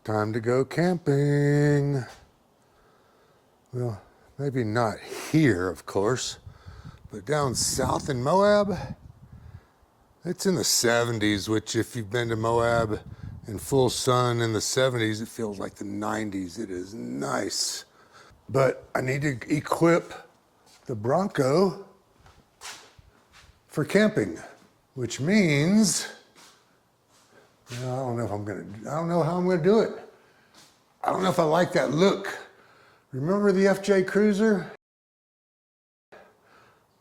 Time to go camping. Well, maybe not here, of course, but down south in Moab, it's in the 70s, which if you've been to Moab in full sun in the 70s, it feels like the 90s. It is nice. But I need to equip the Bronco for camping, which means, I don't know how I'm gonna do it. I don't know if I like that look. Remember the FJ Cruiser?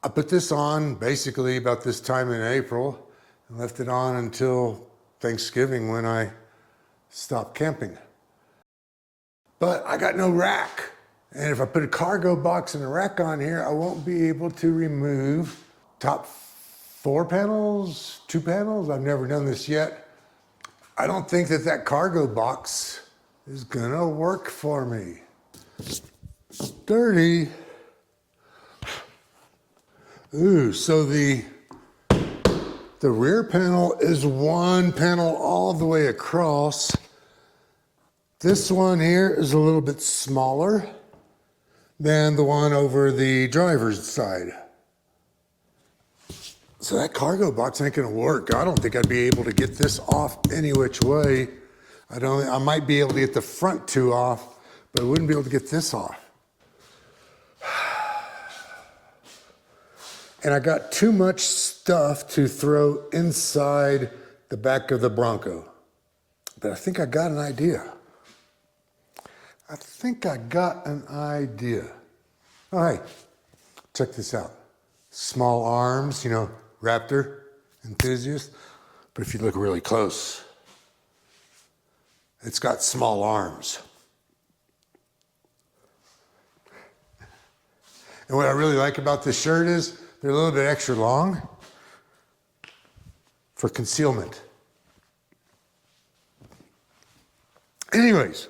I put this on basically about this time in April and left it on until Thanksgiving when I stopped camping. But I got no rack. And if I put a cargo box and a rack on here, I won't be able to remove top 4 panels, 2 panels. I've never done this yet. I don't think that cargo box is gonna work for me. Dirty. Ooh, so the rear panel is 1 panel all the way across. This one here is a little bit smaller than the one over the driver's side. So that cargo box ain't gonna work. I don't think I'd be able to get this off any which way. I might be able to get the front 2 off, but I wouldn't be able to get this off. And I got too much stuff to throw inside the back of the Bronco. But I think I got an idea. Oh, hey, check this out. Small arms, you know, Raptor enthusiast. But if you look really close, it's got small arms. And what I really like about this shirt is they're a little bit extra long for concealment. Anyways,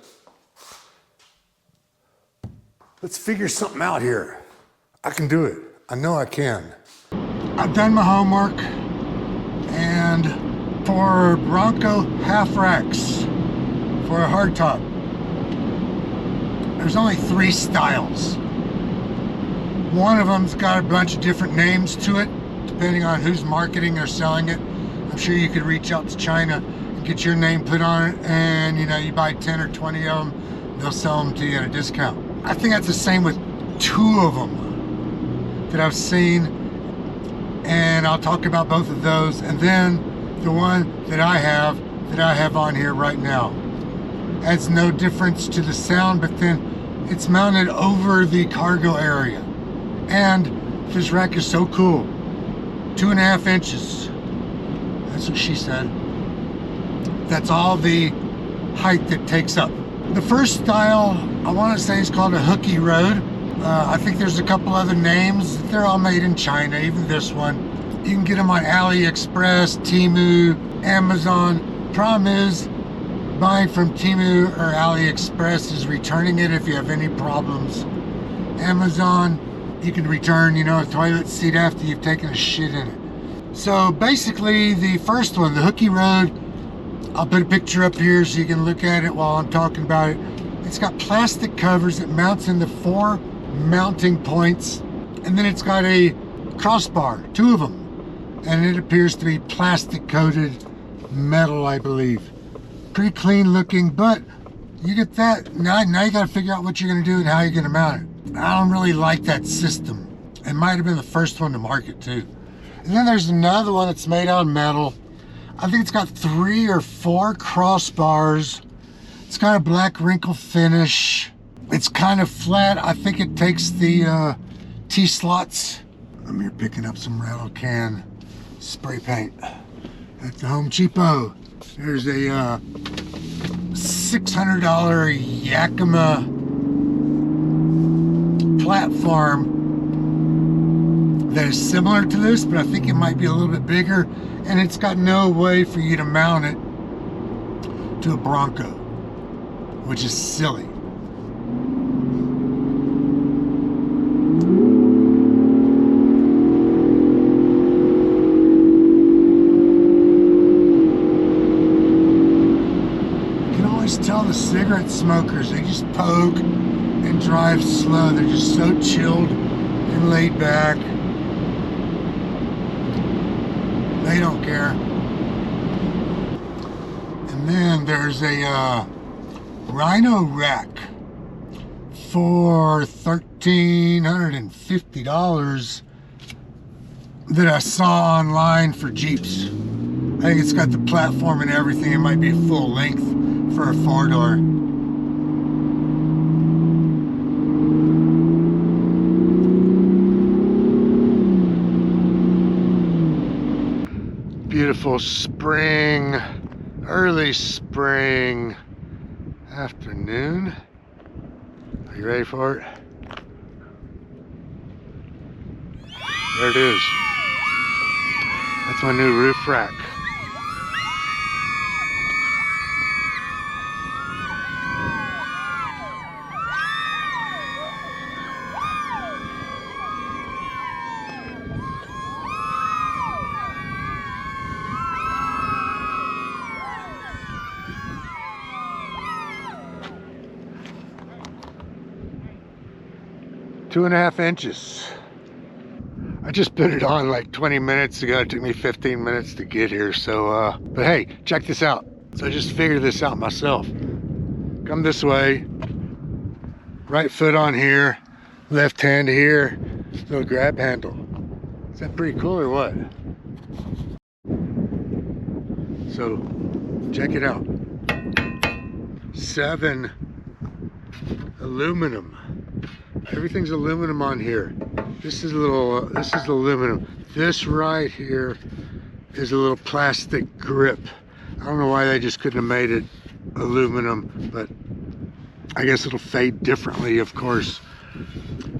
let's figure something out here. I can do it. I know I can. I've done my homework, and for Bronco half racks for a hardtop, there's only 3 styles. One of them's got a bunch of different names to it, depending on who's marketing or selling it. I'm sure you could reach out to China and get your name put on it, and you buy 10 or 20 of them, they'll sell them to you at a discount. I think that's the same with 2 of them that I've seen, and I'll talk about both of those, and then the one that I have on here right now. Adds no difference to the sound, but then it's mounted over the cargo area. And this rack is so cool. 2.5 inches. That's what she said. That's all the height that takes up. The first style, I want to say, is called a hooky road. I think there's a couple other names. They're all made in China, even this one. You can get them on AliExpress, Temu, Amazon. Problem is, buying from Temu or AliExpress is returning it if you have any problems. Amazon, you can return, a toilet seat after you've taken a shit in it. So basically, the first one, the hooky road, I'll put a picture up here so you can look at it while I'm talking about it. It's got plastic covers that mounts into 4 mounting points, and then it's got a crossbar, 2 of them, and it appears to be plastic coated metal, I believe. Pretty clean looking, but you get that, now you gotta figure out what you're gonna do and how you're gonna mount it. I don't really like that system. It might have been the first one to market too. And then there's another one that's made out of metal. I think it's got 3 or 4 crossbars. It's got a black wrinkle finish. It's kind of flat. I think it takes the T-slots. I'm here picking up some rattle can spray paint at the Home Cheapo. There's a $600 Yakima platform that is similar to this, but I think it might be a little bit bigger, and it's got no way for you to mount it to a Bronco, which is silly. You can always tell the cigarette smokers, they just poke and drive slow. They're just so chilled and laid back. They don't care. And then there's a Rhino rack for $1,350 that I saw online for Jeeps. I think it's got the platform and everything. It might be full length for a 4-door. Beautiful spring, early spring afternoon. Are you ready for it? There it is. That's my new roof rack. Two and a half inches. I just put it on like 20 minutes ago. It took me 15 minutes to get here. So, but hey, check this out. So I just figured this out myself. Come this way, right foot on here, left hand here, little grab handle. Is that pretty cool or what? So check it out. 7 aluminum. Everything's aluminum on here. This is aluminum. This right here is a little plastic grip. I don't know why they just couldn't have made it aluminum, but I guess it'll fade differently, of course.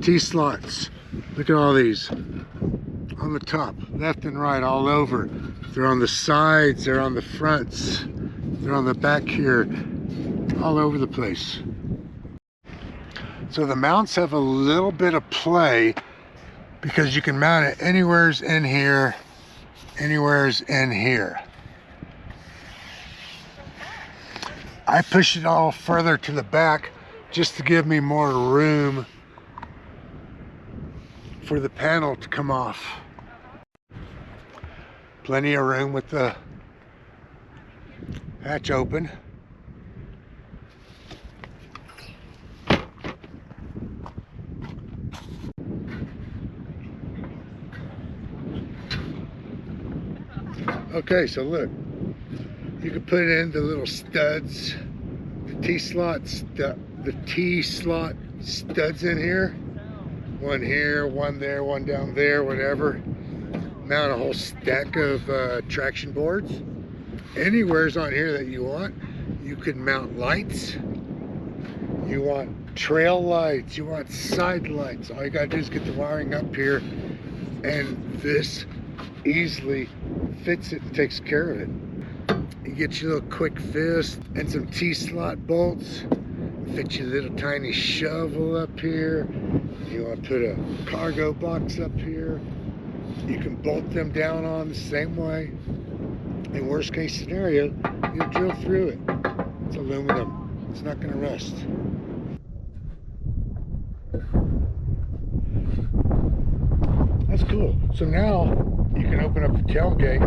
T-slots. Look at all these. On the top, left and right, all over. They're on the sides, they're on the fronts, they're on the back here, all over the place. So the mounts have a little bit of play because you can mount it anywheres in here, anywheres in here. I push it all further to the back just to give me more room for the panel to come off. Plenty of room with the hatch open. Okay, so look, you can put in the little studs, the T-slot studs in here. One here, one there, one down there, whatever. Mount a whole stack of traction boards. Anywhere's on here that you want. You can mount lights. You want trail lights, you want side lights. All you gotta do is get the wiring up here, and this easily fits it and takes care of it. You get your little quick fist and some T-slot bolts. Fit your little tiny shovel up here. You want to put a cargo box up here. You can bolt them down on the same way. In worst case scenario, you drill through it. It's aluminum. It's not going to rust. That's cool. So now you can open up the tailgate,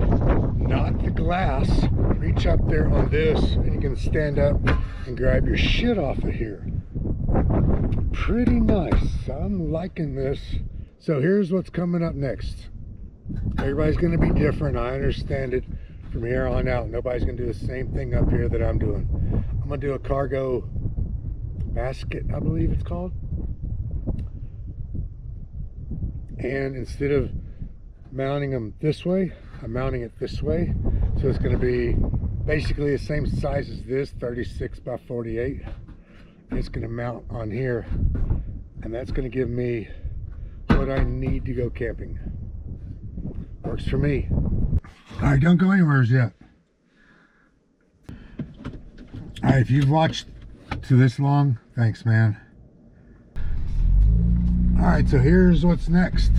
not the glass, reach up there on this, and you can stand up and grab your shit off of here. Pretty nice. I'm liking this. So here's what's coming up next. Everybody's going to be different. I understand it. From here on out, nobody's going to do the same thing up here that I'm doing. I'm going to do a cargo basket, I believe it's called. And instead of mounting them this way, I'm mounting it this way. So it's going to be basically the same size as this, 36 by 48. It's going to mount on here, and that's going to give me what I need to go camping. Works for me. All right, don't go anywhere yet. All right, if you've watched to this long, thanks, man. All right, so here's what's next.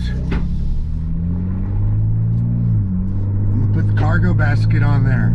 I'm gonna put the cargo basket on there.